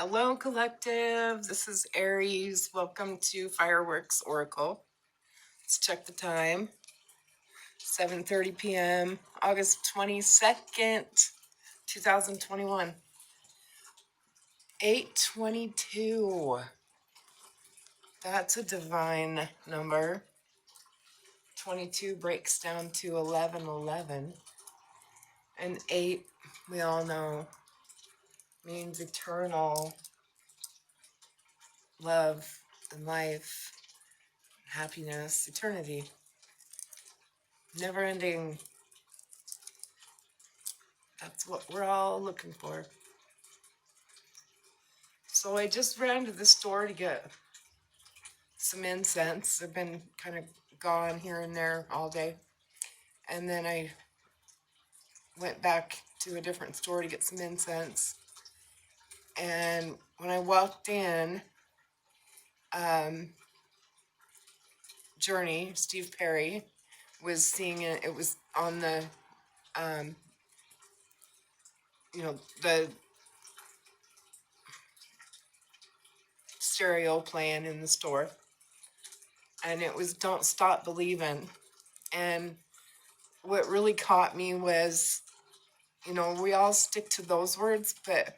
Hello, collective. This is Aries. Welcome to Fireworks Oracle. Let's check the time. 7:30 p.m., August 22nd, 2021. 822. That's a divine number. 22 breaks down to 1111. And 8, we all know, means eternal love and life, happiness, eternity. Never ending. That's what we're all looking for. So I just ran to the store to get some incense. I've been kind of gone here and there all day. And then I went back to a different store to get some incense. And when I walked in, Journey, Steve Perry, was seeing it. It was on the, the stereo playing in the store. And it was Don't Stop Believing. And what really caught me was, we all stick to those words, but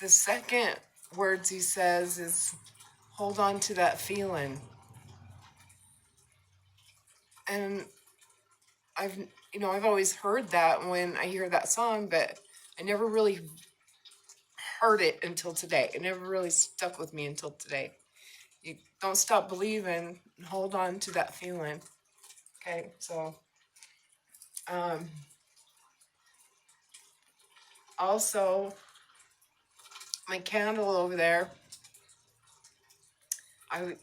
the second words he says is hold on to that feeling. And I've always heard that when I hear that song, but I never really heard it until today. It never really stuck with me until today. You don't stop believing, hold on to that feeling. Okay, so also my candle over there, I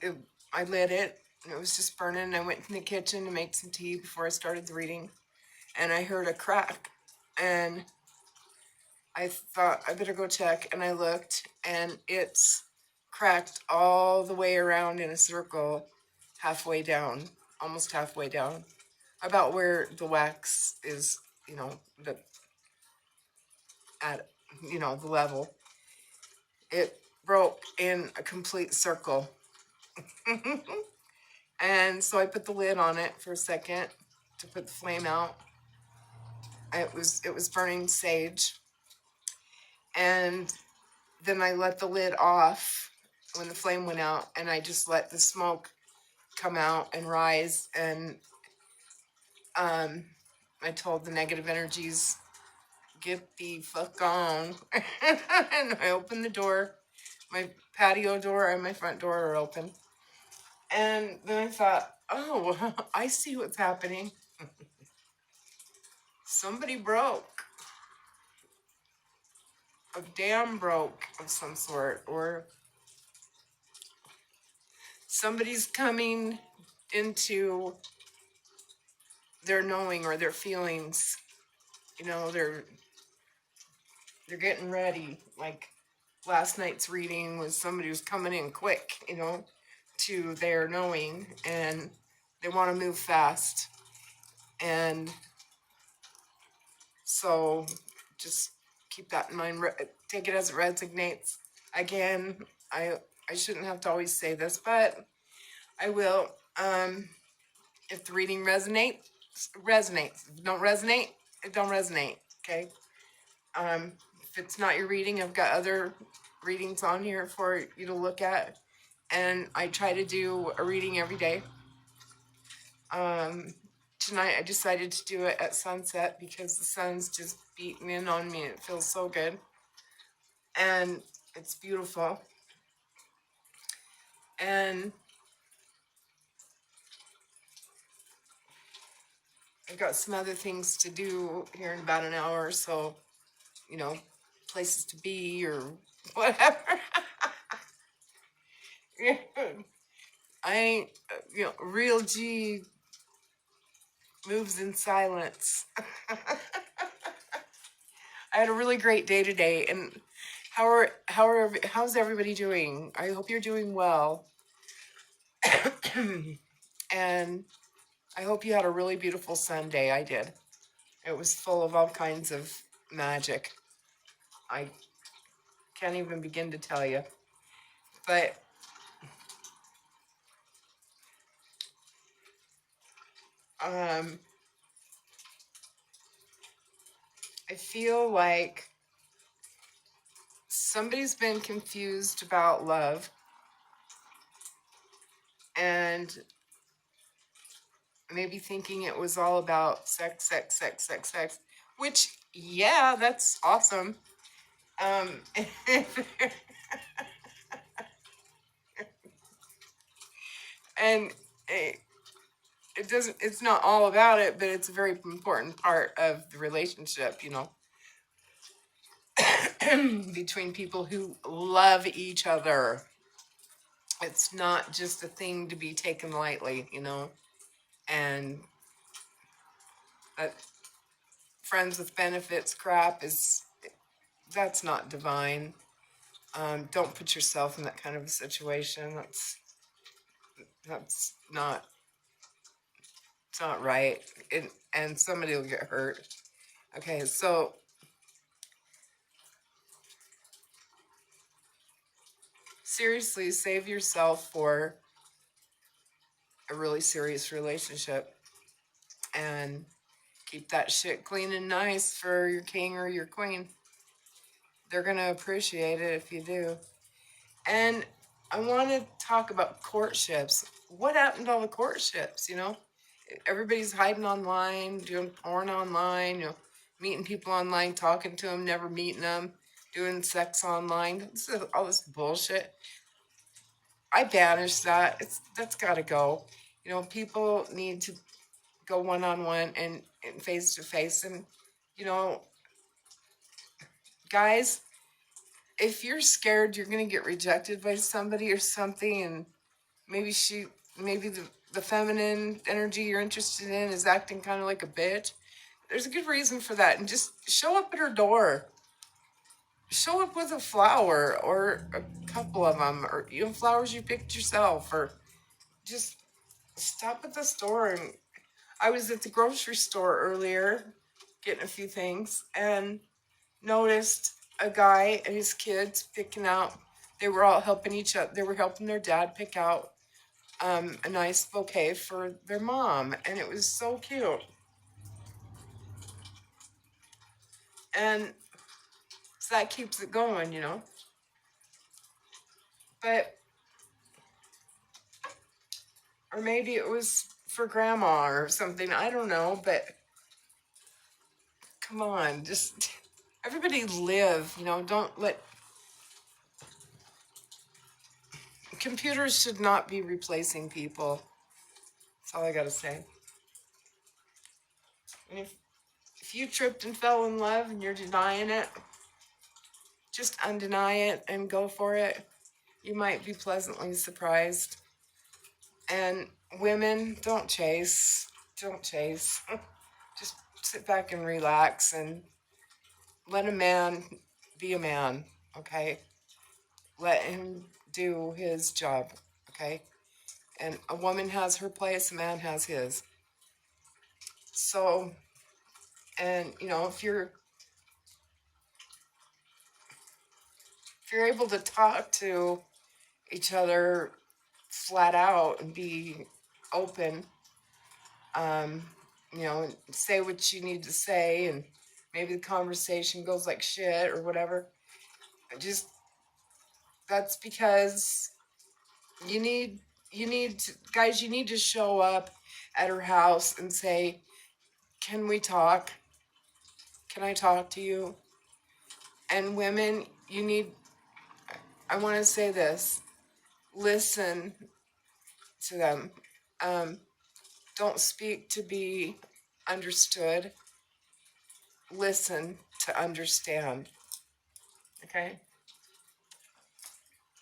lit it and it was just burning. I went in the kitchen to make some tea before I started the reading, and I heard a crack, and I thought I better go check, and I looked, and it's cracked all the way around in a circle, halfway down, almost halfway down, about where the wax is, the level. It broke in a complete circle. And so I put the lid on it for a second to put the flame out. It was burning sage. And then I let the lid off when the flame went out, and I just let the smoke come out and rise. And I told the negative energies, get the fuck on. And I opened the door. My patio door and my front door are open. And then I thought, oh, I see what's happening. Somebody broke. A dam broke of some sort, or somebody's coming into their knowing or their feelings. They're getting ready. Like last night's reading was somebody who's coming in quick, to their knowing, and they want to move fast. And so just keep that in mind. Take it as it resonates. Again, I shouldn't have to always say this, but I will. If the reading resonates. If it don't resonate, it don't resonate. Okay. If it's not your reading, I've got other readings on here for you to look at, and I try to do a reading every day. Tonight I decided to do it at sunset because the sun's just beating in on me. It feels so good, and it's beautiful. And I've got some other things to do here in about an hour or so, places to be or whatever. I ain't, real G moves in silence. I had a really great day today, and how's everybody doing? I hope you're doing well. And I hope you had a really beautiful Sunday. I did. It was full of all kinds of magic. I can't even begin to tell you. But I feel like somebody's been confused about love, and maybe thinking it was all about sex, sex, sex, sex, sex, which, yeah, that's awesome. And it doesn't, it's not all about it, but it's a very important part of the relationship, you know, between people who love each other. It's not just a thing to be taken lightly, you know, and that friends with benefits crap is, that's not divine. Don't put yourself in that kind of a situation. That's not, it's not right. And somebody will get hurt. Okay, so seriously, save yourself for a really serious relationship and keep that shit clean and nice for your king or your queen. They're gonna appreciate it if you do. And I want to talk about courtships. What happened to all the courtships, you know? Everybody's hiding online, doing porn online, you know, meeting people online, talking to them, never meeting them, doing sex online. All this bullshit. I banish that. That's got to go. You know, people need to go one-on-one and face-to-face. And, you know, guys, if you're scared you're going to get rejected by somebody or something, and maybe the feminine energy you're interested in is acting kind of like a bitch, there's a good reason for that. And just show up at her door. Show up with a flower or a couple of them, or, you know, flowers you picked yourself, or just stop at the store. And I was at the grocery store earlier getting a few things and noticed a guy and his kids picking out, they were all helping each other, they were helping their dad pick out a nice bouquet for their mom, and it was so cute. And so that keeps it going, you know. But, or maybe it was for grandma or something, I don't know, but come on, just everybody live, you know. Don't let, computers should not be replacing people. That's all I gotta say. And if you tripped and fell in love and you're denying it, just undeny it and go for it. You might be pleasantly surprised. And women, don't chase. Don't chase. Just sit back and relax and let a man be a man, okay? Let him do his job, okay? And a woman has her place, a man has his. So, and you know, if you're able to talk to each other flat out and be open, you know, say what you need to say, and maybe the conversation goes like shit or whatever. Just, that's because guys, you need to show up at her house and say, can we talk? Can I talk to you? And women, I want to say this, listen to them. Don't speak to be understood. Listen to understand. Okay?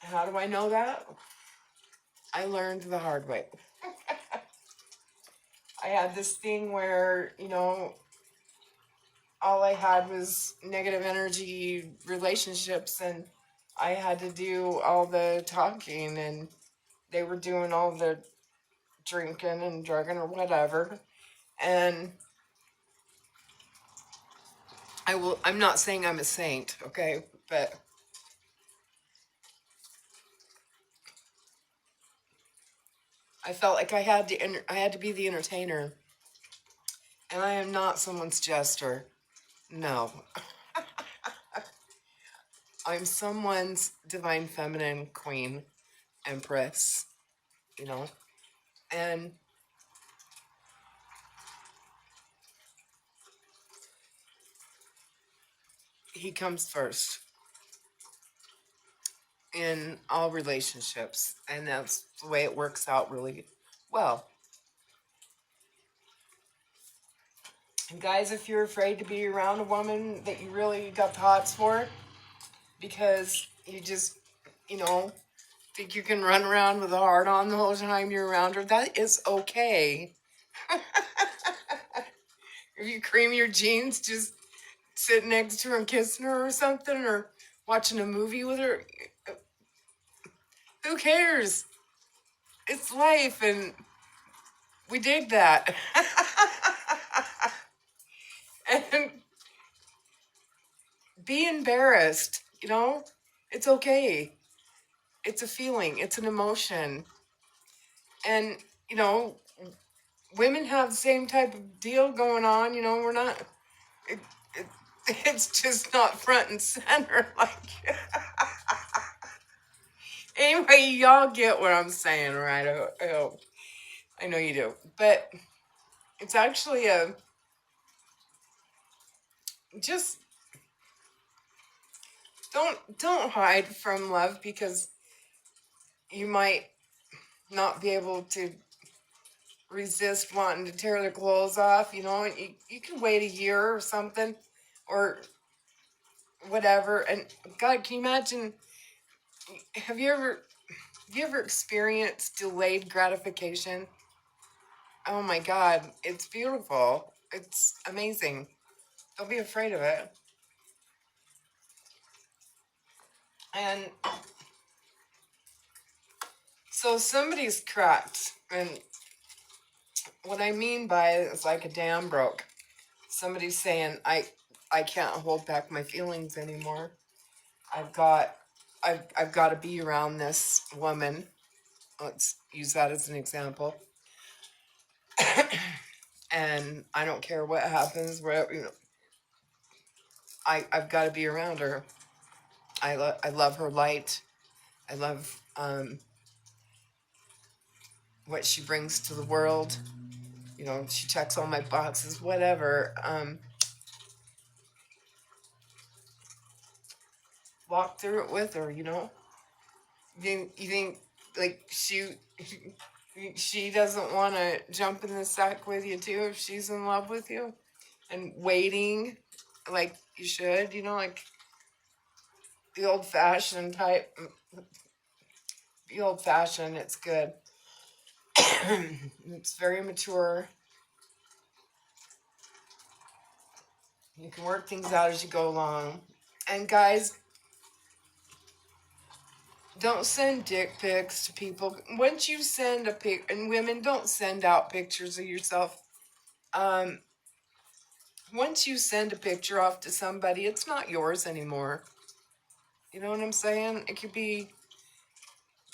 How do I know that? I learned the hard way. I had this thing where, you know, all I had was negative energy relationships, and I had to do all the talking, and they were doing all the drinking and drugging or whatever. And I'm not saying I'm a saint, okay? But I felt like I had to be the entertainer. And I am not someone's jester. No. I'm someone's divine feminine queen, empress, you know? And he comes first in all relationships. And that's the way it works out really well. And guys, if you're afraid to be around a woman that you really got the hots for, because you just, you know, think you can run around with a heart on the whole time you're around her, that is okay. If you cream your jeans, just sitting next to her and kissing her or something, or watching a movie with her, who cares? It's life, and we dig that. And be embarrassed, you know? It's okay. It's a feeling, it's an emotion. And, you know, women have the same type of deal going on, you know, we're not, it, it, it's just not front and center. Like, anyway, y'all get what I'm saying, right? I hope. I know you do. But it's actually just don't hide from love, because you might not be able to resist wanting to tear the clothes off, you know. You can wait a year or something, or whatever. And God, can you imagine, have you ever experienced delayed gratification? Oh my God, it's beautiful. It's amazing. Don't be afraid of it. And so somebody's cracked, and what I mean by it is like a dam broke. Somebody's saying, I can't hold back my feelings anymore. I've got to be around this woman. Let's use that as an example. And I don't care what happens, whatever, you know, I've got to be around her. I love her light. I love what she brings to the world. You know, she checks all my boxes, whatever. Walk through it with her, you know. You think like she doesn't want to jump in the sack with you too if she's in love with you, and waiting like you should, you know, like the old fashioned type. The old fashioned, it's good. It's very mature. You can work things out as you go along. And guys, don't send dick pics to people. Once you send a pic, and women, don't send out pictures of yourself. Once you send a picture off to somebody, it's not yours anymore. You know what I'm saying? It could be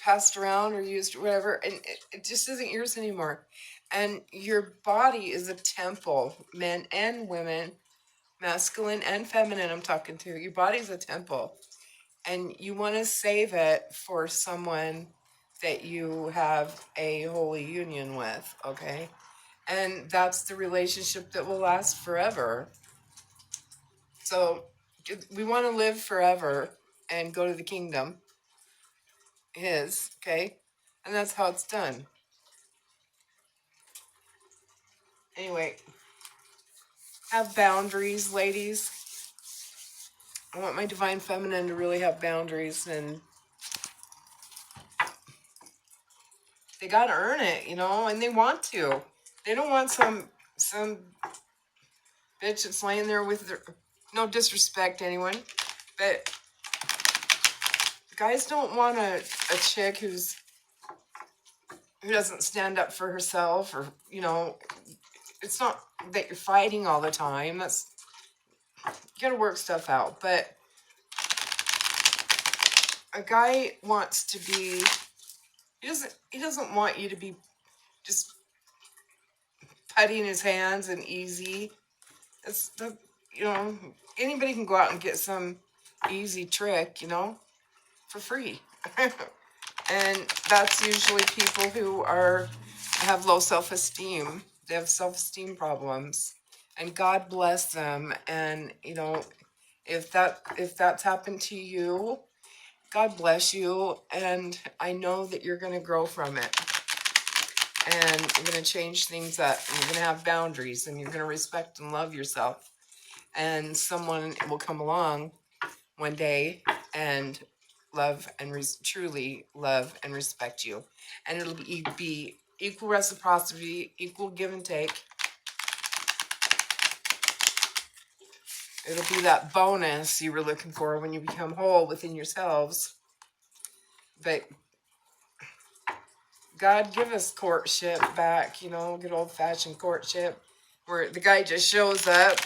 passed around or used or whatever, and it just isn't yours anymore. And your body is a temple, men and women, masculine and feminine, I'm talking to. Your body's a temple, and you want to save it for someone that you have a holy union with, okay? And that's the relationship that will last forever. So we want to live forever and go to the kingdom, okay? And that's how it's done. Anyway, have boundaries, ladies. I want my divine feminine to really have boundaries, and they gotta earn it, you know, and they want to. They don't want some bitch that's laying there with their, no disrespect to anyone, but guys don't want a chick who doesn't stand up for herself, or, you know, it's not that you're fighting all the time. That's, you gotta work stuff out. But a guy wants to be, he doesn't want you to be just putting his hands and easy. It's the, you know, anybody can go out and get some easy trick, you know, for free. And that's usually people who have low self-esteem. They have self-esteem problems, and God bless them. And you know, if that's happened to you, God bless you. And I know that you're going to grow from it, and you're going to change things up. And you're going to have boundaries, and you're going to respect and love yourself. And someone will come along one day and love and truly love and respect you, and it'll be equal reciprocity, equal give and take. It'll be that bonus you were looking for when you become whole within yourselves. But God, give us courtship back, you know, good old-fashioned courtship, where the guy just shows up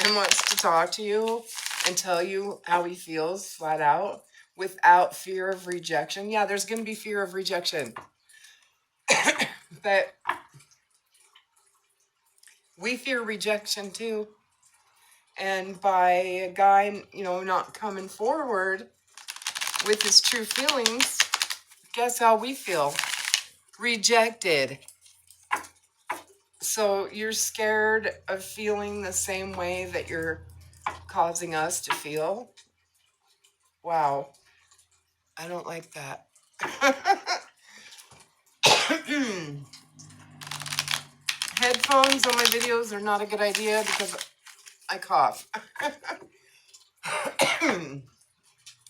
and wants to talk to you and tell you how he feels flat out, without fear of rejection. Yeah, there's going to be fear of rejection. But we fear rejection too. And by a guy, you know, not coming forward with his true feelings, guess how we feel? Rejected. So you're scared of feeling the same way that you're causing us to feel? Wow. I don't like that. Headphones on my videos are not a good idea because I cough.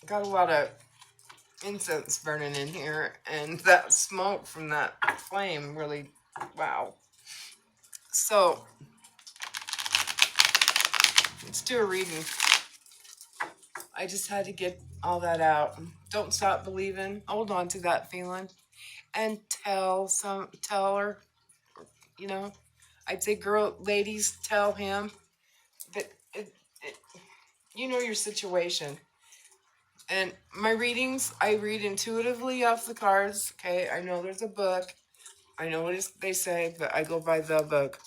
Got a lot of incense burning in here, and that smoke from that flame really, wow. So let's do a reading. I just had to get all that out. Don't stop believing. Hold on to that feeling, and tell her, you know, I'd say, ladies, tell him that you know your situation. And my readings, I read intuitively off the cards. Okay, I know there's a book. I know what they say, but I go by the book.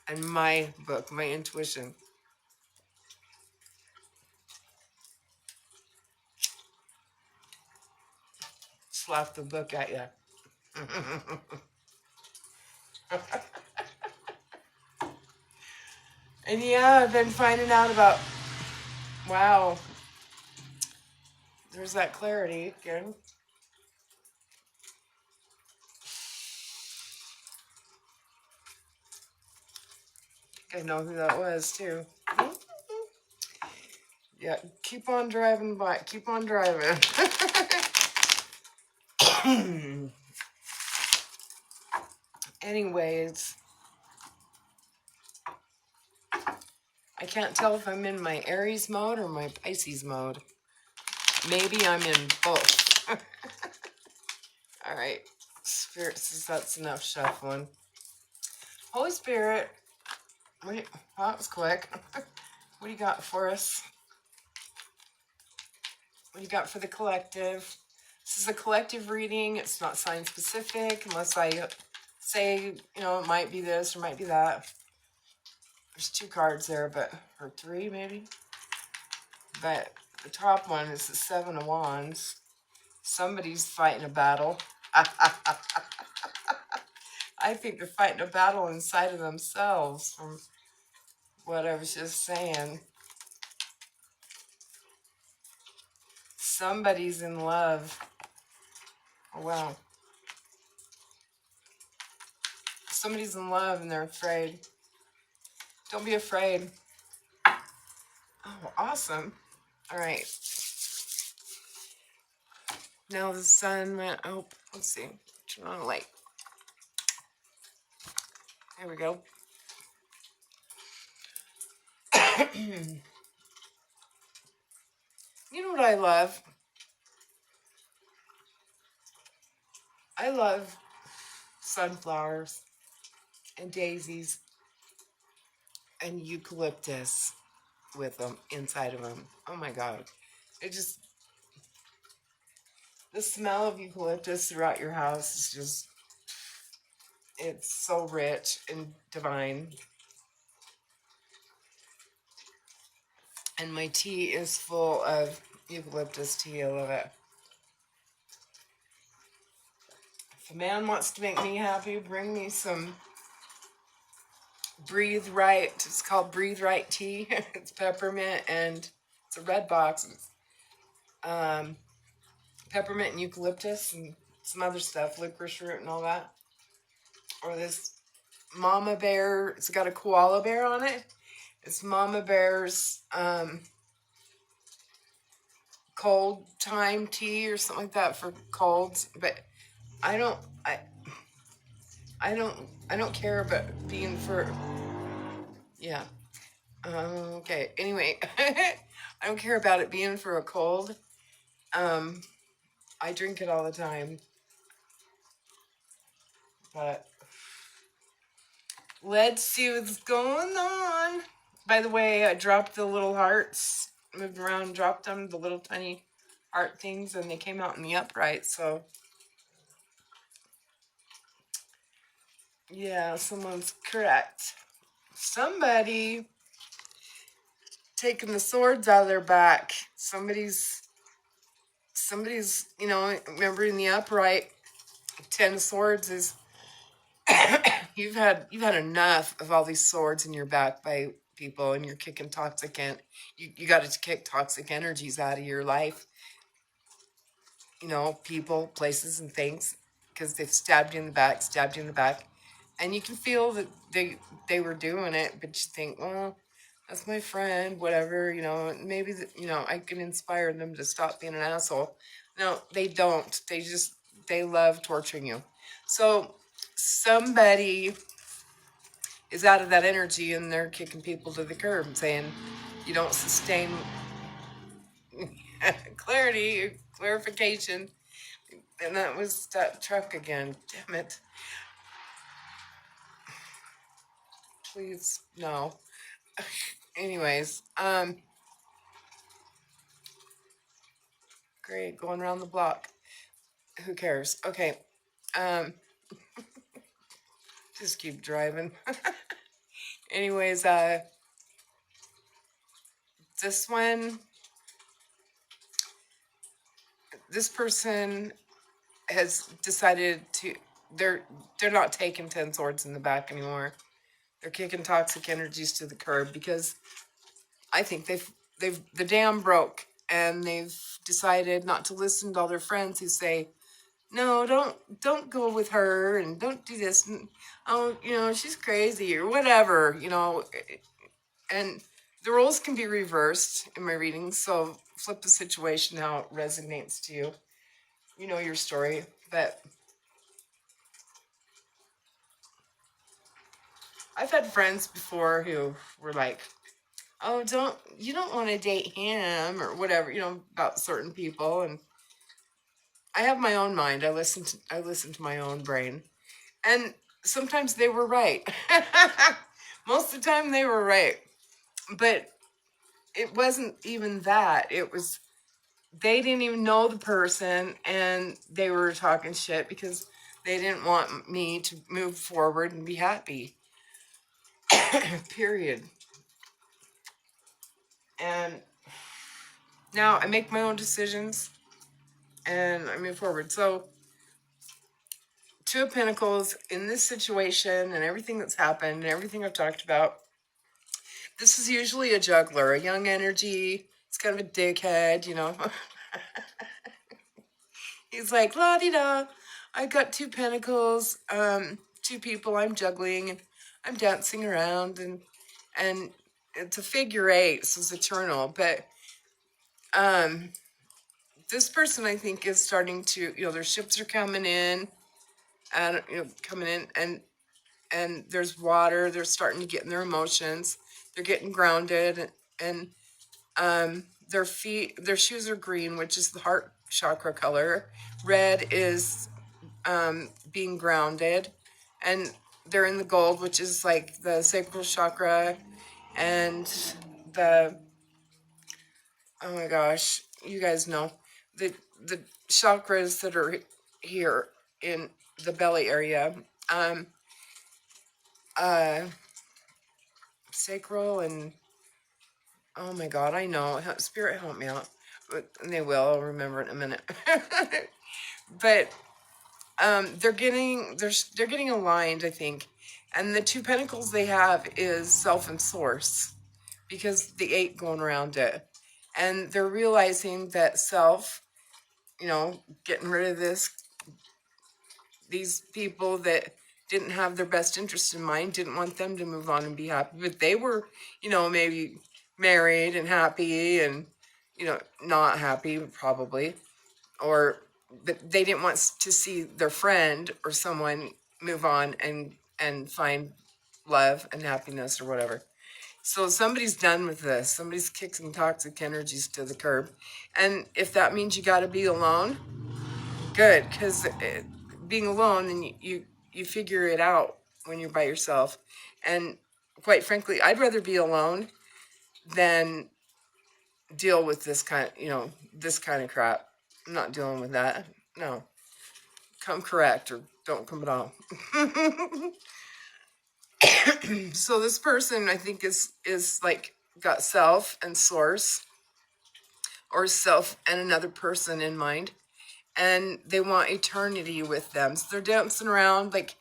And my book, my intuition. Slap the book at you. And yeah, I've been finding out about, wow, there's that clarity again. I know who that was too. Yeah, keep on driving by. Keep on driving. Anyways, I can't tell if I'm in my Aries mode or my Pisces mode. Maybe I'm in both. All right. Spirit says that's enough shuffling. Holy Spirit, that was quick. What do you got for us? What do you got for the collective? This is a collective reading. It's not sign specific unless I say, you know, it might be this or might be that. There's 2 cards there, or 3 maybe. But the top one is the 7 of Wands. Somebody's fighting a battle. I think they're fighting a battle inside of themselves from what I was just saying. Somebody's in love. Oh, wow. Somebody's in love and they're afraid. Don't be afraid. Oh, awesome. All right. Now the sun went, oh, let's see. Turn on the light. There we go. You know what I love? I love sunflowers and daisies and eucalyptus with them inside of them. Oh my God. It just, the smell of eucalyptus throughout your house is just It's so rich and divine. And my tea is full of eucalyptus tea. I love it. If a man wants to make me happy, bring me some Breathe Right. It's called Breathe Right tea. It's peppermint and it's a red box. It's, peppermint and eucalyptus and some other stuff, licorice root and all that. Or this Mama Bear. It's got a koala bear on it. It's Mama Bear's cold time tea or something like that for colds. But I don't I don't care about being for, yeah. Okay. Anyway, I don't care about it being for a cold. I drink it all the time. But let's see what's going on. By the way, I dropped the little hearts, moved around, dropped them, the little tiny heart things, and they came out in the upright. So, yeah, someone's correct. Somebody taking the swords out of their back. Somebody's, remember in the upright, 10 of swords is you've had enough of all these swords in your back by people, and you're kicking toxic and you got to kick toxic energies out of your life, people, places, and things, because they've stabbed you in the back, and you can feel that they were doing it, but you think, well, that's my friend, whatever, maybe I can inspire them to stop being an asshole. No, they don't. They love torturing you. So somebody is out of that energy, and they're kicking people to the curb and saying, you don't sustain clarification. And that was that truck again. Damn it. Please, no. Anyways, great, going around the block. Who cares? Okay. Just keep driving. Anyways, this person has decided to, they're not taking 10 swords in the back anymore. They're kicking toxic energies to the curb, because I think the dam broke, and they've decided not to listen to all their friends who say, no, don't go with her, and don't do this, and oh, she's crazy or whatever, and the roles can be reversed in my readings. So flip the situation how it resonates to you. You know your story, but I've had friends before who were like, oh, you don't want to date him or whatever, about certain people. And I have my own mind. I listen to my own brain. And sometimes they were right. Most of the time they were right. But it wasn't even that. It was, they didn't even know the person, and they were talking shit because they didn't want me to move forward and be happy. Period. And now I make my own decisions and I move forward. So, Two of Pentacles in this situation and everything that's happened and everything I've talked about, this is usually a juggler, a young energy. It's kind of a dickhead, He's like, la-di-da, I got 2 Pentacles, 2 people I'm juggling, and I'm dancing around, and it's a figure 8, so it's eternal. But this person, I think, is starting to, their ships are coming in, and and there's water. They're starting to get in their emotions. They're getting grounded, and their shoes are green, which is the heart chakra color. Red is being grounded, and they're in the gold, which is like the sacral chakra, and the, oh my gosh, you guys know the chakras that are here in the belly area. sacral and, oh my God, I know. Spirit, help me out. But they will. I'll remember it in a minute. But they're getting aligned, I think. And the 2 pentacles they have is self and source, because the 8 going around it. And they're realizing that self, getting rid of these people that didn't have their best interest in mind, didn't want them to move on and be happy. But they were, maybe married and happy and, not happy probably. Or but they didn't want to see their friend or someone move on and find love and happiness or whatever. So somebody's done with this. Somebody's kicking toxic energies to the curb. And if that means you got to be alone, good, because being alone, and you figure it out when you're by yourself. And quite frankly, I'd rather be alone than deal with this kind of crap. I'm not dealing with that. No. Come correct or don't come at all. So this person, I think, is like got self and source, or self and another person in mind, and they want eternity with them. So they're dancing around like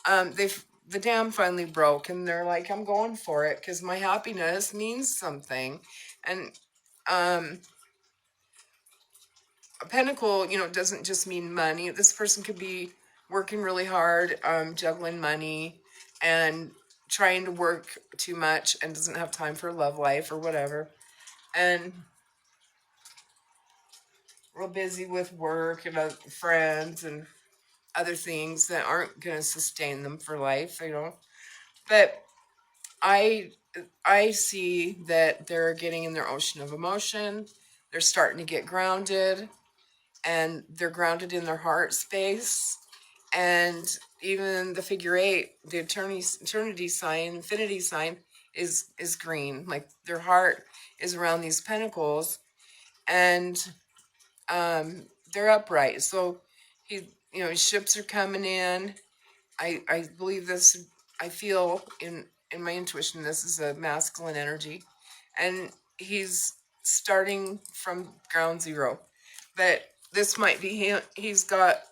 the dam finally broke, and they're like, I'm going for it because my happiness means something. And a pentacle, doesn't just mean money. This person could be working really hard, juggling money and trying to work too much and doesn't have time for love life or whatever. And real busy with work and friends and other things that aren't going to sustain them for life, But I see that they're getting in their ocean of emotion. They're starting to get grounded, and they're grounded in their heart space. And even the figure 8, the eternity sign, infinity sign is green. Like their heart is around these pentacles, and they're upright. So ships are coming in. I believe this. I feel in my intuition this is a masculine energy, and he's starting from ground zero. But this might be him. He's got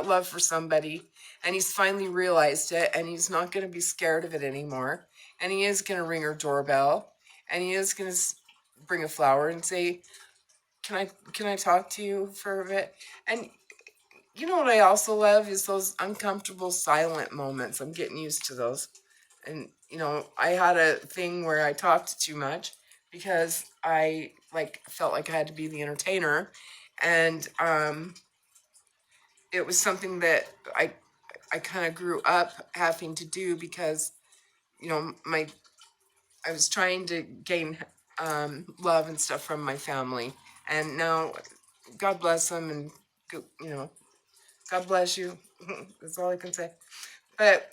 love for somebody, and he's finally realized it, and he's not going to be scared of it anymore. And he is going to ring her doorbell, and he is going to bring a flower and say, can I talk to you for a bit? And you know what I also love is those uncomfortable silent moments. I'm getting used to those. And I had a thing where I talked too much because I felt like I had to be the entertainer. And it was something that I kind of grew up having to do because I was trying to gain love and stuff from my family. And now God bless them, and God bless you. That's all I can say. But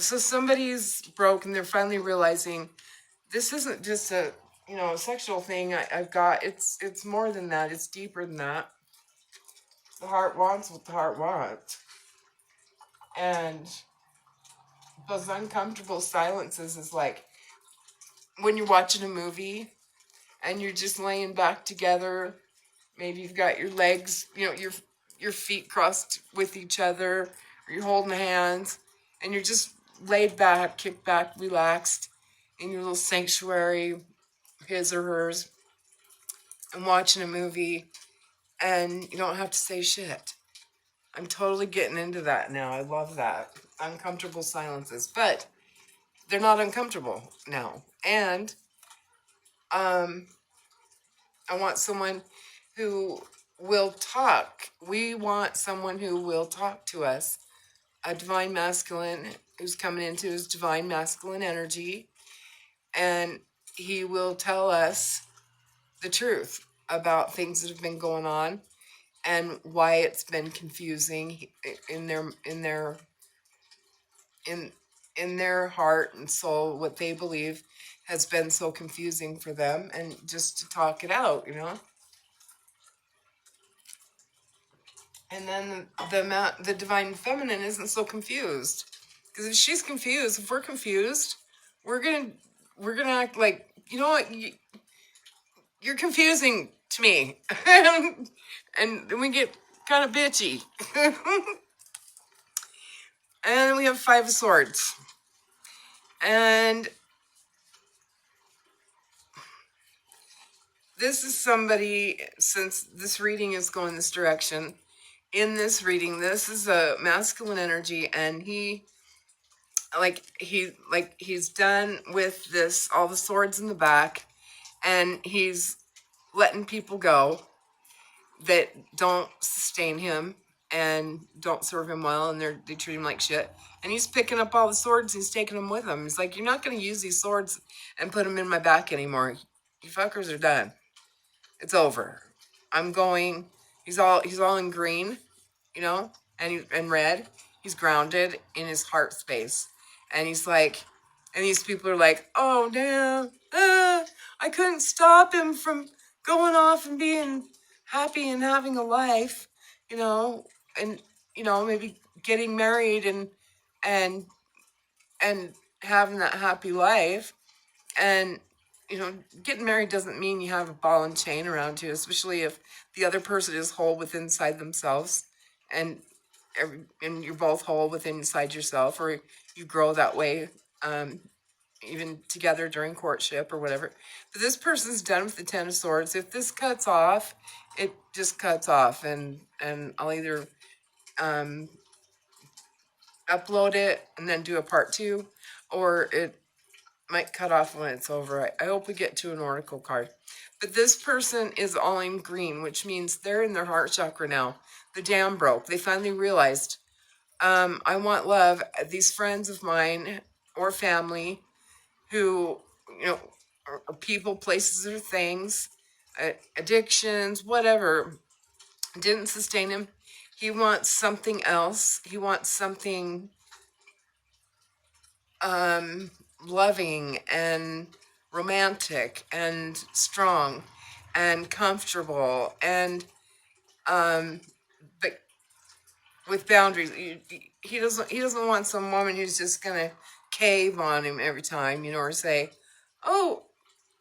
so somebody's broke, and they're finally realizing this isn't just a sexual thing I've got. It's more than that. It's deeper than that. The heart wants what the heart wants, and those uncomfortable silences is like when you're watching a movie and you're just laying back together. Maybe you've got your legs, your feet crossed with each other, or you're holding hands, and you're just laid back, kicked back, relaxed in your little sanctuary, his or hers, and watching a movie, and you don't have to say shit. I'm totally getting into that now. I love that. Uncomfortable silences. But they're not uncomfortable now. And I want someone who will talk. We want someone who will talk to us. A divine masculine who's coming into his divine masculine energy. And he will tell us the truth about things that have been going on and why it's been confusing in their heart and soul, what they believe has been so confusing for them, and just to talk it out, And then the divine feminine isn't so confused. Because if she's confused, if we're confused, we're gonna act like, you know what, you're confusing to me, and then we get kind of bitchy. And we have Five of Swords, and this is somebody, since this reading is going this direction, in this reading, this is a masculine energy, and he's done with this, all the swords in the back, and he's letting people go that don't sustain him and don't serve him well, and they treat him like shit. And he's picking up all the swords, he's taking them with him. He's like, you're not going to use these swords and put them in my back anymore. You fuckers are done. It's over. I'm going. He's all in green, you know, and red. He's grounded in his heart space, and he's like, and these people are like, oh damn, I couldn't stop him from going off and being happy and having a life, you know, and you know, maybe getting married and having that happy life. And you know, getting married doesn't mean you have a ball and chain around you, especially if the other person is whole within inside themselves, and and you're both whole within inside yourself, or you grow that way, even together during courtship or whatever. But this person's done with the Ten of Swords. If this cuts off, it just cuts off, and I'll either upload it and then do a part 2, or it might cut off when it's over. I hope we get to an oracle card. But this person is all in green, which means they're in their heart chakra now. The dam broke. They finally realized, I want love. These friends of mine or family who, you know, or people, places, or things, addictions, whatever, didn't sustain him. He wants something else. He wants something loving and romantic and strong and comfortable, and but with boundaries. He doesn't want some woman who's just gonna cave on him every time, you know, or say, oh,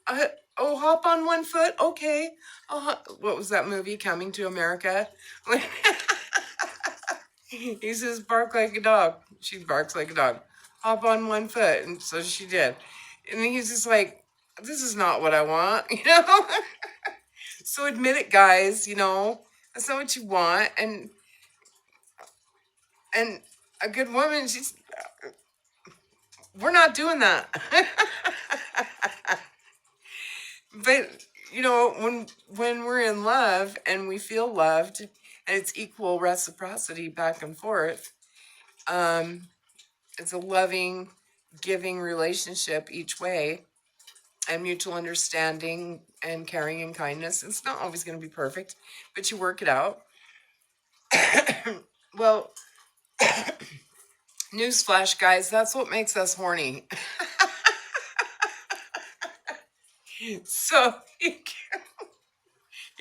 oh, hop on one foot, okay. What was that movie, Coming to America? He says, bark like a dog. She barks like a dog. Hop on one foot. And so she did. And he's just like, this is not what I want, you know? So admit it, guys, you know? That's not what you want. And a good woman, we're not doing that. But, you know, when we're in love and we feel loved, and it's equal reciprocity back and forth, it's a loving, giving relationship each way, and mutual understanding and caring and kindness. It's not always going to be perfect, but you work it out. Well, newsflash, guys, that's what makes us horny. So,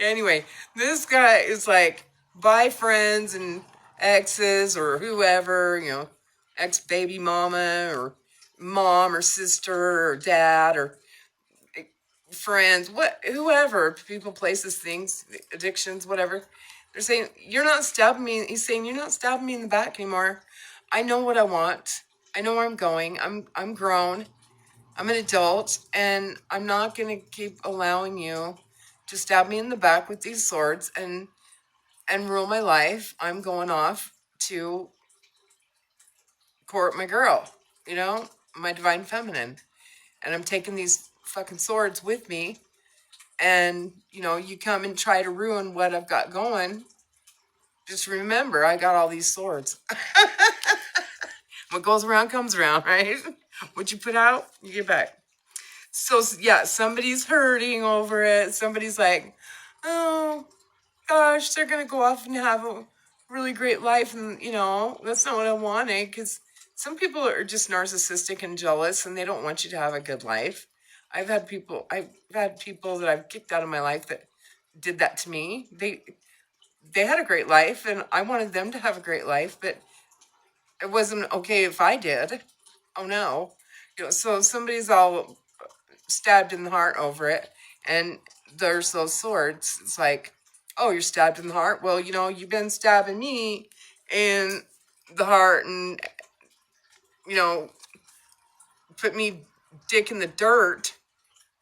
anyway, this guy is like, bye friends and exes or whoever, you know, ex-baby mama or mom or sister or dad or friends, whoever, people, places, things, addictions, whatever. They're saying, you're not stabbing me. He's saying, you're not stabbing me in the back anymore. I know what I want. I know where I'm going. I'm grown. I'm an adult, and I'm not going to keep allowing you to stab me in the back with these swords and rule my life. I'm going off to court my girl, you know, my divine feminine. And I'm taking these fucking swords with me. And, you know, you come and try to ruin what I've got going. Just remember, I got all these swords. What goes around comes around, right? What you put out, you get back. So, yeah, somebody's hurting over it. Somebody's like, oh, gosh, they're going to go off and have a really great life. And, you know, that's not what I wanted. Because some people are just narcissistic and jealous, and they don't want you to have a good life. I've had people that I've kicked out of my life that did that to me. They had a great life, and I wanted them to have a great life, but it wasn't okay if I did. Oh no. You know, so somebody's all stabbed in the heart over it, and there's those swords. It's like, oh, you're stabbed in the heart. Well, you know, you've been stabbing me in the heart, and you know, put me dick in the dirt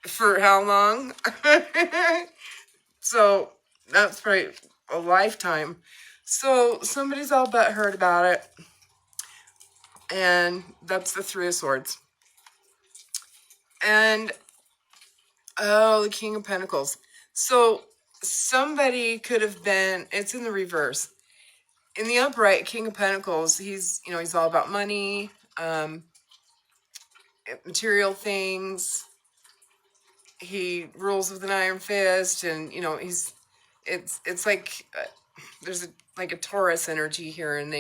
for how long? So that's probably a lifetime. So somebody's all butthurt about it, and that's the Three of Swords. And oh, the King of Pentacles. So somebody could have been, it's in the reverse. In the upright, King of Pentacles, he's, you know, he's all about money, material things. He rules with an iron fist, and you know, it's like there's like a Taurus energy here, and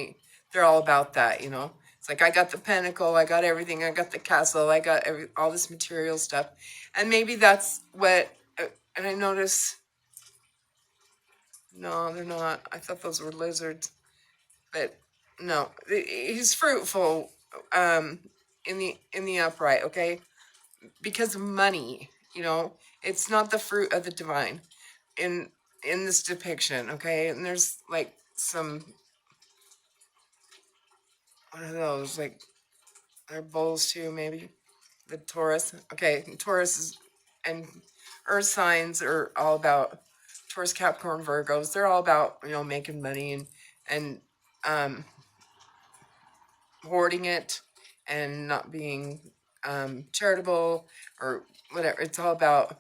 they're all about that, you know. It's like, I got the pentacle, I got everything, I got the castle, I got all this material stuff. And maybe that's what, and I notice, no, they're not. I thought those were lizards, but no, he's fruitful in the upright, okay? Because of money, you know, it's not the fruit of the divine in this depiction, okay? And there's like some, what are those, like, they're bulls too, maybe. The Taurus. Okay, Taurus is, and earth signs are all about, Taurus, Capricorn, Virgos. They're all about, you know, making money and hoarding it and not being charitable or whatever. It's all about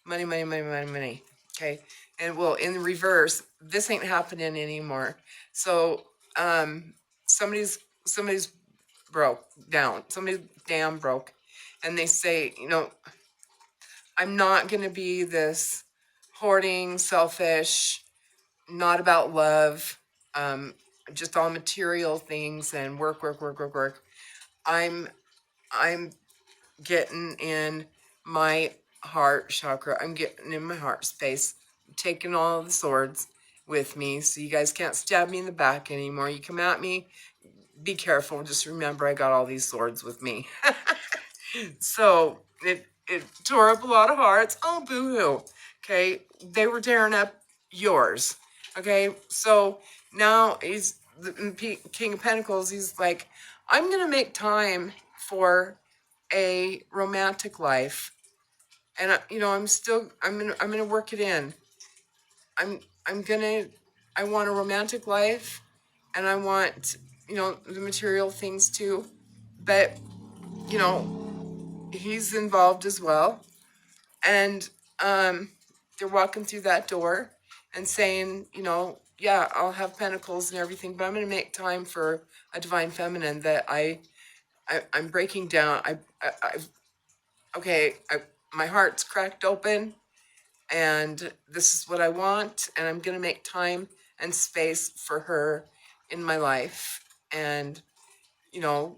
money, money, money, money, money. Okay, and well, in reverse, this ain't happening anymore. So somebody's broke down. Somebody's damn broke, and they say, you know, I'm not gonna be this hoarding, selfish, not about love, just all material things and work, work, work, work, work. I'm getting in my heart chakra. I'm getting in my heart space, taking all the swords with me, so you guys can't stab me in the back anymore. You come at me, be careful. Just remember, I got all these swords with me. So it tore up a lot of hearts. Oh, boo-hoo. Okay, they were tearing up yours. Okay, so now he's the King of Pentacles. He's like, I'm gonna make time for a romantic life, and you know, I'm gonna work it in. I want a romantic life, and I want, you know, the material things too, but you know, he's involved as well, and they're walking through that door and saying, you know, yeah, I'll have pentacles and everything, but I'm going to make time for a divine feminine that I'm breaking down. My heart's cracked open, and this is what I want, and I'm going to make time and space for her in my life. And you know,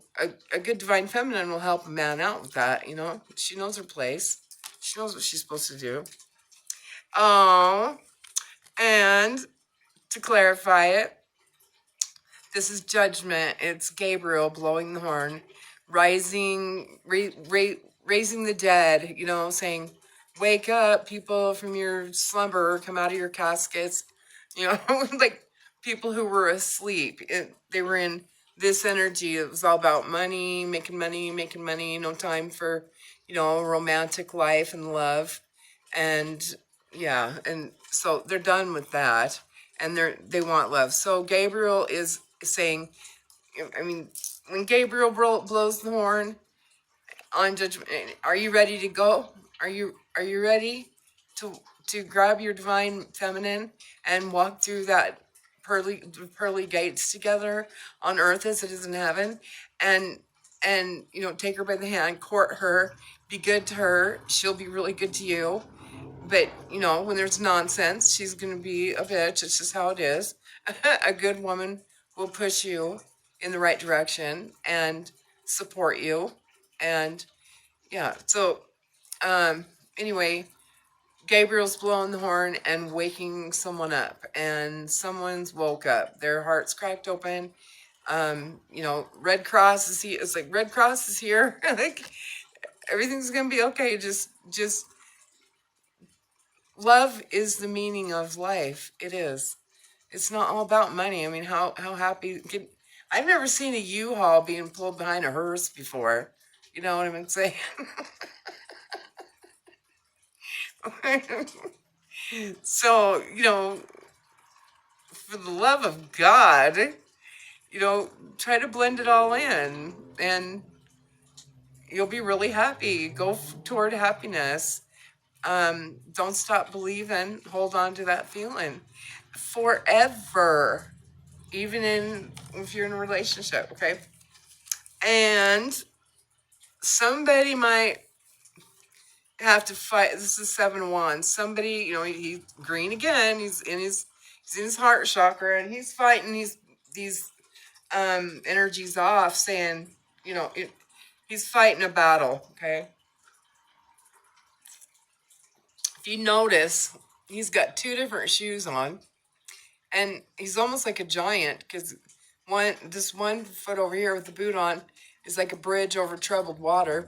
a good divine feminine will help a man out with that. You know, she knows her place. She knows what she's supposed to do. Oh, and to clarify it, this is judgment. It's Gabriel blowing the horn, raising the dead, you know, saying, wake up, people from your slumber, come out of your caskets. You know, like people who were asleep. They were in this energy. It was all about money, making money, no time for, you know, romantic life and love. And yeah, and so they're done with that, and they want love. So Gabriel is saying, I mean, when Gabriel blows the horn on judgment, are you ready to go? Are you ready to grab your divine feminine and walk through that pearly gates together on earth as it is in heaven, and you know, take her by the hand, court her, be good to her, she'll be really good to you. But you know, when there's nonsense, she's gonna be a bitch. It's just how it is. A good woman will push you in the right direction and support you. And yeah, so anyway, Gabriel's blowing the horn and waking someone up, and someone's woke up. Their heart's cracked open. You know, Red Cross is here. It's like Red Cross is here. Like everything's gonna be okay. Just love is the meaning of life. It is. It's not all about money. I mean, how happy can, I've never seen a U-Haul being pulled behind a hearse before. You know what I'm saying? So, you know, for the love of God, you know, try to blend it all in and you'll be really happy. Go toward happiness. Don't stop believing. Hold on to that feeling forever, even if you're in a relationship, okay? And somebody might have to fight. This is 7-1. Somebody, you know, he's green again. He's in his heart chakra, and he's fighting these energies off, saying, you know, he's fighting a battle. Okay. If you notice, he's got 2 different shoes on, and he's almost like a giant because this one foot over here with the boot on is like a bridge over troubled water,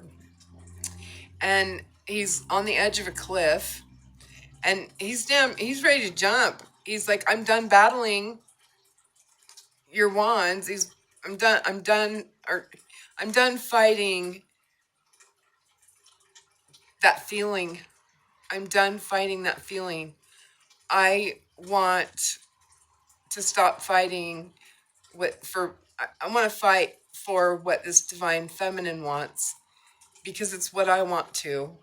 and he's on the edge of a cliff. And he's ready to jump. He's like, I'm done battling your wands. I'm done fighting that feeling. I'm done fighting that feeling. I want to stop fighting I want to fight for what this divine feminine wants because it's what I want to.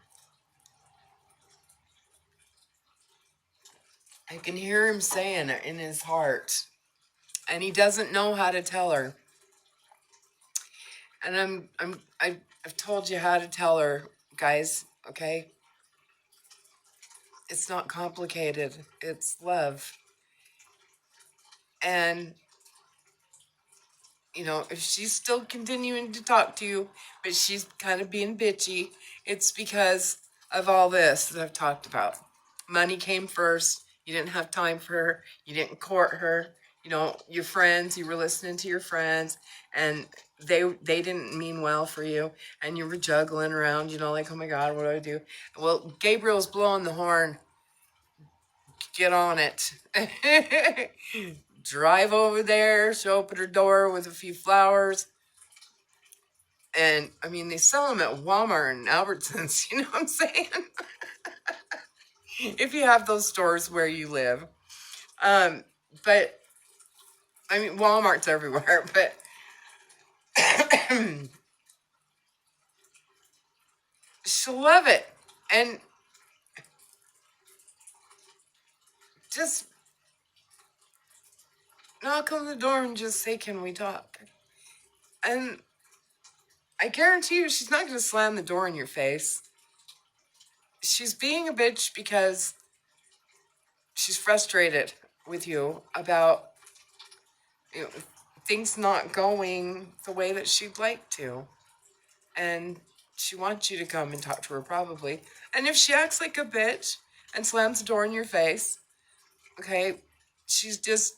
I can hear him saying it in his heart. And he doesn't know how to tell her. And I've told you how to tell her, guys, okay? It's not complicated. It's love. And, you know, if she's still continuing to talk to you, but she's kind of being bitchy, it's because of all this that I've talked about. Money came first. You didn't have time for her. You didn't court her. You know, your friends, you were listening to your friends, and they didn't mean well for you, and you were juggling around, you know, like, oh my God, what do I do? Well, Gabriel's blowing the horn. Get on it. Drive over there, show up at her door with a few flowers. And, I mean, they sell them at Walmart and Albertsons, you know what I'm saying? If you have those stores where you live. But, I mean, Walmart's everywhere, but she'll love it. And just knock on the door and just say, can we talk? And I guarantee you she's not going to slam the door in your face. She's being a bitch because she's frustrated with you about, you know, things not going the way that she'd like to. And she wants you to come and talk to her probably. And if she acts like a bitch and slams the door in your face, okay, she's just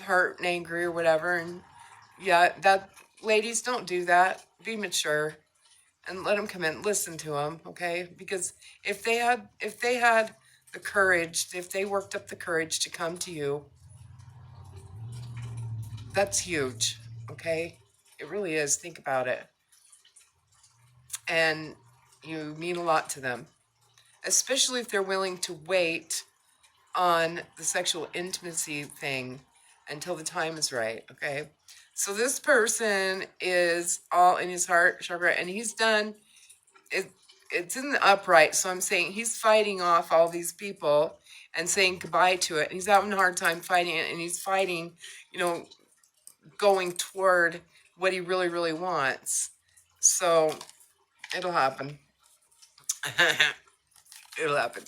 hurt and angry or whatever. And yeah, that ladies, don't do that. Be mature and let them come in. Listen to them, okay? Because if they had the courage, if they worked up the courage to come to you, that's huge, okay? It really is. Think about it. And you mean a lot to them, especially if they're willing to wait on the sexual intimacy thing until the time is right, okay? So this person is all in his heart chakra, and he's done it. It's in the upright, so I'm saying he's fighting off all these people and saying goodbye to it. And he's having a hard time fighting it, and he's fighting, you know, going toward what he really, really wants. So it'll happen. It'll happen.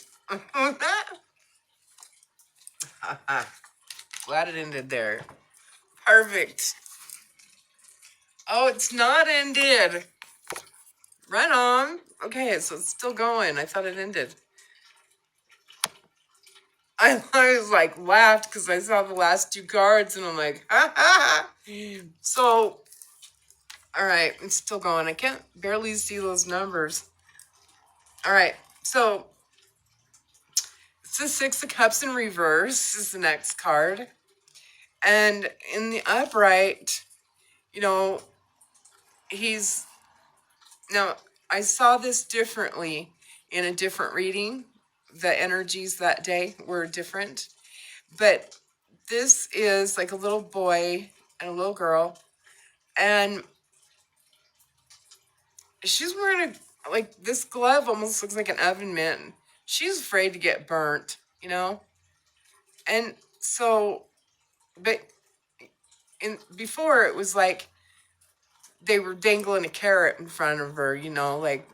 Glad it ended there. Perfect. Oh, it's not ended. Right on. Okay, so it's still going. I thought it ended. I was like laughed because I saw the last two cards and I'm like, ha ha. So, all right, it's still going. I can't barely see those numbers. All right, so it's the Six of Cups in reverse is the next card. And in the upright, you know, now I saw this differently in a different reading. The energies that day were different. But this is like a little boy and a little girl. And she's wearing like this glove almost looks like an oven mitt. She's afraid to get burnt, you know? And so, but before it was like they were dangling a carrot in front of her, you know, like,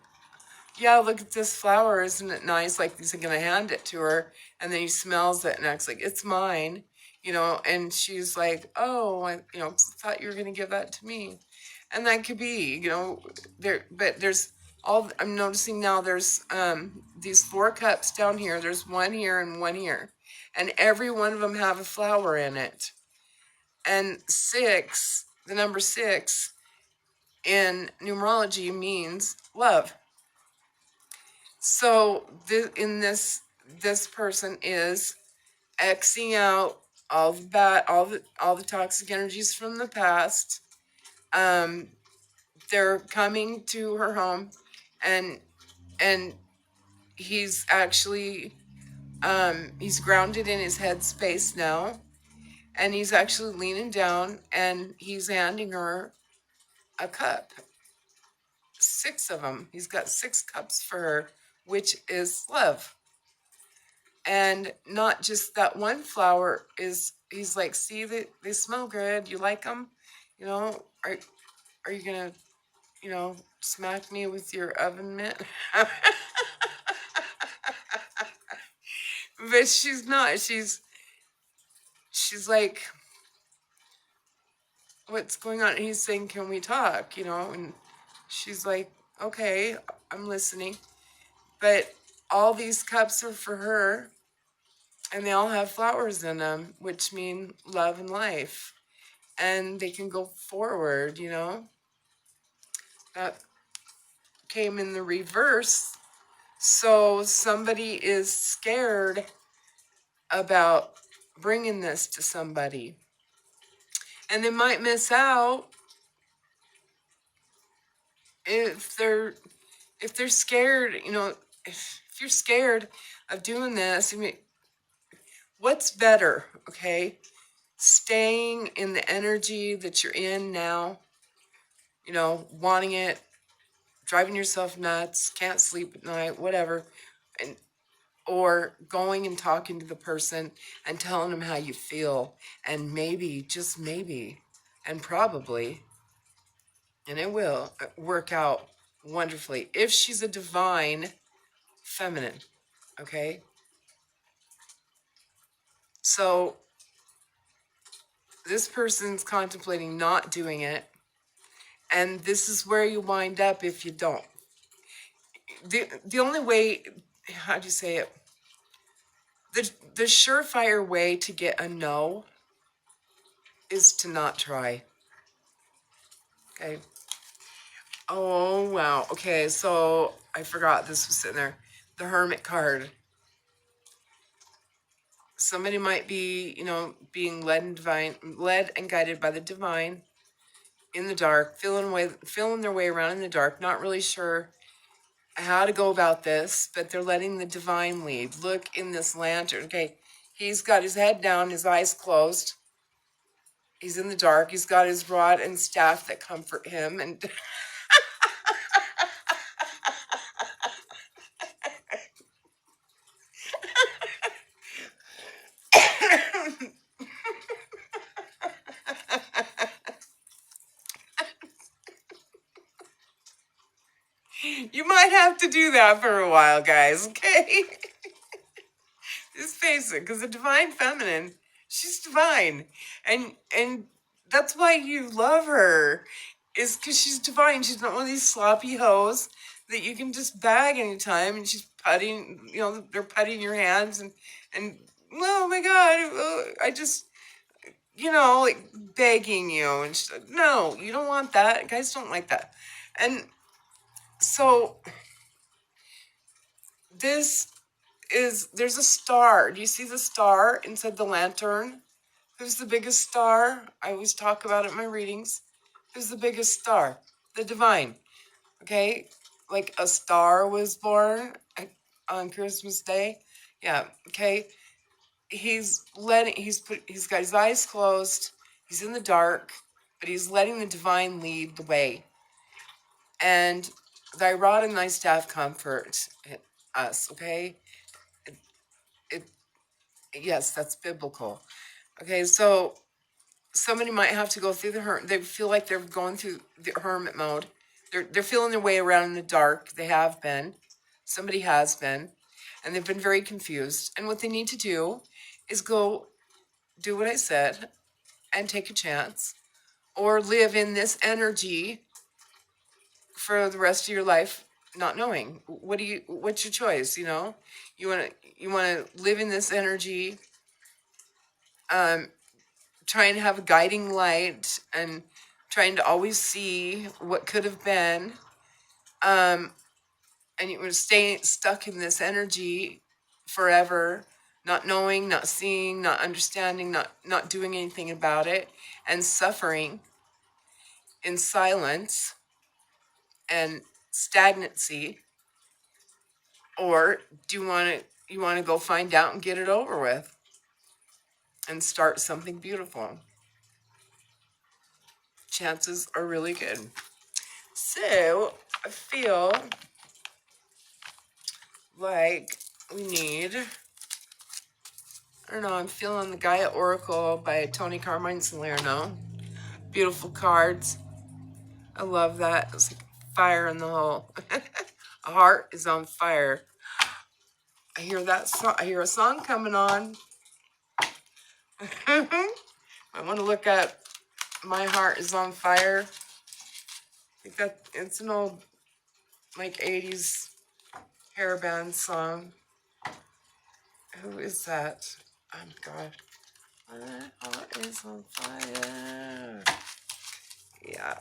yeah, look at this flower, isn't it nice? Like he's gonna hand it to her, and then he smells it and acts like it's mine, you know. And she's like, oh, I, you know, thought you were gonna give that to me, and that could be, you know, there. But there's all I'm noticing now. There's these 4 cups down here. There's one here and one here, and every one of them have a flower in it. And 6, the number 6 in numerology means love. So this person is Xing out all the bad, all the toxic energies from the past. They're coming to her home, and he's actually he's grounded in his headspace now, and he's actually leaning down and he's handing her a cup. 6 of them. He's got 6 cups for her, which is love. And not just that one flower is, he's like, see, they smell good. You like them? You know, are you going to, you know, smack me with your oven mitt? But she's not. She's like, what's going on? And he's saying, can we talk? You know, and she's like, okay, I'm listening. But all these cups are for her, and they all have flowers in them, which mean love and life. And they can go forward, you know. That came in the reverse. So somebody is scared about bringing this to somebody. And they might miss out if they're scared, you know, if you're scared of doing this. I mean, what's better, okay? Staying in the energy that you're in now, you know, wanting it, driving yourself nuts, can't sleep at night, whatever, and or going and talking to the person and telling them how you feel, and maybe, just maybe, and probably, and it will work out wonderfully if she's a divine feminine, okay? So this person's contemplating not doing it, and this is where you wind up if you don't. The only way, how do you say it? The surefire way to get a no is to not try. Okay. Oh, wow. Okay, so I forgot this was sitting there. The Hermit card. Somebody might be, you know, being led and guided by the divine in the dark, feeling their way around in the dark, not really sure how to go about this, but they're letting the divine lead. Look in this lantern. Okay, he's got his head down, his eyes closed. He's in the dark. He's got his rod and staff that comfort him. And you might have to do that for a while, guys, okay? Just face it, because the divine feminine, she's divine. And that's why you love her, is because she's divine. She's not one of these sloppy hoes that you can just bag anytime, and she's putting, you know, they're putting your hands and oh my God, I just, like begging you. And she's like, no, you don't want that. Guys don't like that. And so there's a star. Do you see the star inside the lantern? Who's the biggest star? I always talk about it in my readings. Who's the biggest star? The divine. Okay? Like a star was born on Christmas Day. Yeah, okay. He's got his eyes closed. He's in the dark, but he's letting the divine lead the way. And thy rod and thy staff comfort us, okay? It, yes, that's biblical. Okay, so somebody might have to go through the hermit. They feel like they're going through the hermit mode. They're feeling their way around in the dark. They have been. Somebody has been. And they've been very confused. And what they need to do is go do what I said and take a chance, or live in this energy for the rest of your life, not knowing. What's your choice? You want to live in this energy, trying to have a guiding light and trying to always see what could have been, and you want to stay stuck in this energy forever, not knowing, not seeing, not understanding, not doing anything about it, and suffering in silence and stagnancy? Or do you want to go find out and get it over with and start something beautiful? Chances are really good. So I feel like we need, I don't know, I'm feeling the Gaia Oracle by Tony Carmine Salerno. Beautiful cards. I love that. It's like fire in the hole. A heart is on fire. I hear that song. I hear a song coming on. I want to look at My Heart is on Fire. I think that it's an old, like, 80s hair band song. Who is that? Oh God. My heart is on fire. Yeah.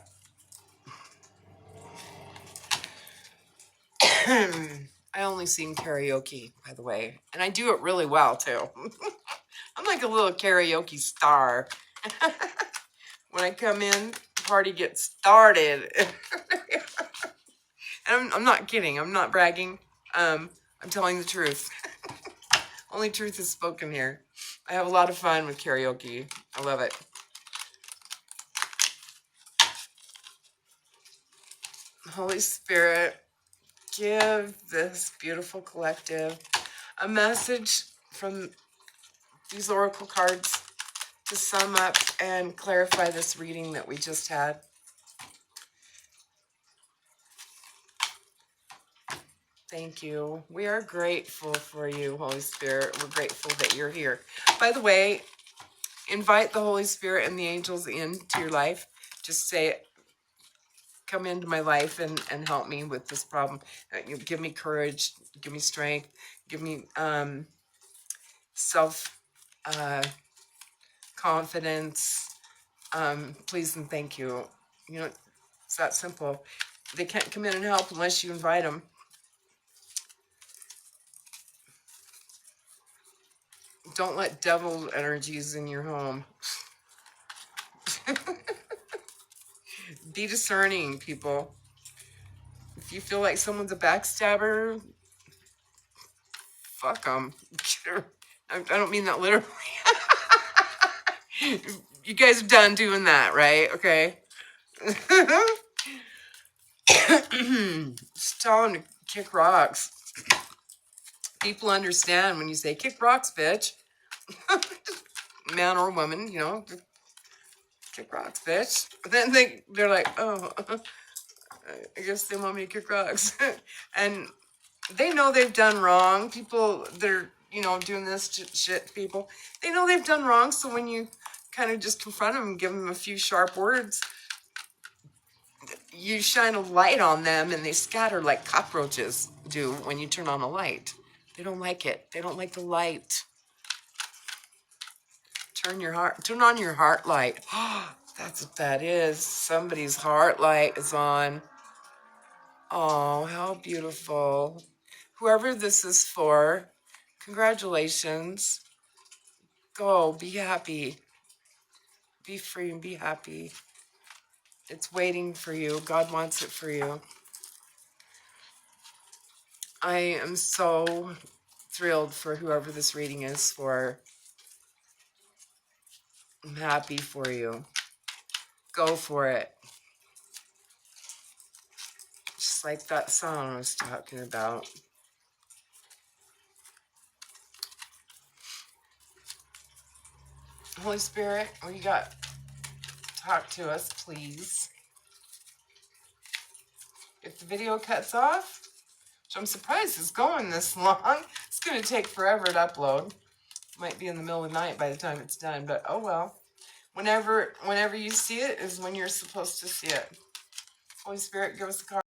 I only sing karaoke, by the way. And I do it really well, too. I'm like a little karaoke star. When I come in, the party gets started. And I'm not kidding. I'm not bragging. I'm telling the truth. Only truth is spoken here. I have a lot of fun with karaoke. I love it. Holy Spirit, give this beautiful collective a message from these oracle cards to sum up and clarify this reading that we just had. Thank you. We are grateful for you, Holy Spirit. We're grateful that you're here. By the way, invite the Holy Spirit and the angels into your life. Just say, come into my life and help me with this problem. Give me courage, give me strength, give me self confidence, please and thank you. It's that simple. They can't come in and help unless you invite them. Don't let devil energies in your home. Be discerning, people. If you feel like someone's a backstabber, fuck them. I don't mean that literally. You guys are done doing that, right? Okay. Just tell them to kick rocks. People understand when you say, kick rocks, bitch. Man or woman, kick rocks, bitch. Then they're like, oh, I guess they want me to kick rocks. And they know they've done wrong. People that are, doing this shit to people, they know they've done wrong. So when you kind of just confront them and give them a few sharp words, you shine a light on them and they scatter like cockroaches do when you turn on a light. They don't like it. They don't like the light. Turn on your heart light. That's what that is. Somebody's heart light is on. Oh, how beautiful. Whoever this is for, congratulations. Go, be happy. Be free and be happy. It's waiting for you. God wants it for you. I am so thrilled for whoever this reading is for. I'm happy for you. Go for it. Just like that song I was talking about. Holy Spirit, what you got? Talk to us, please. If the video cuts off, which I'm surprised it's going this long. It's going to take forever to upload. Might be in the middle of the night by the time it's done, but oh well. Whenever you see it is when you're supposed to see it. Holy Spirit, give us a card.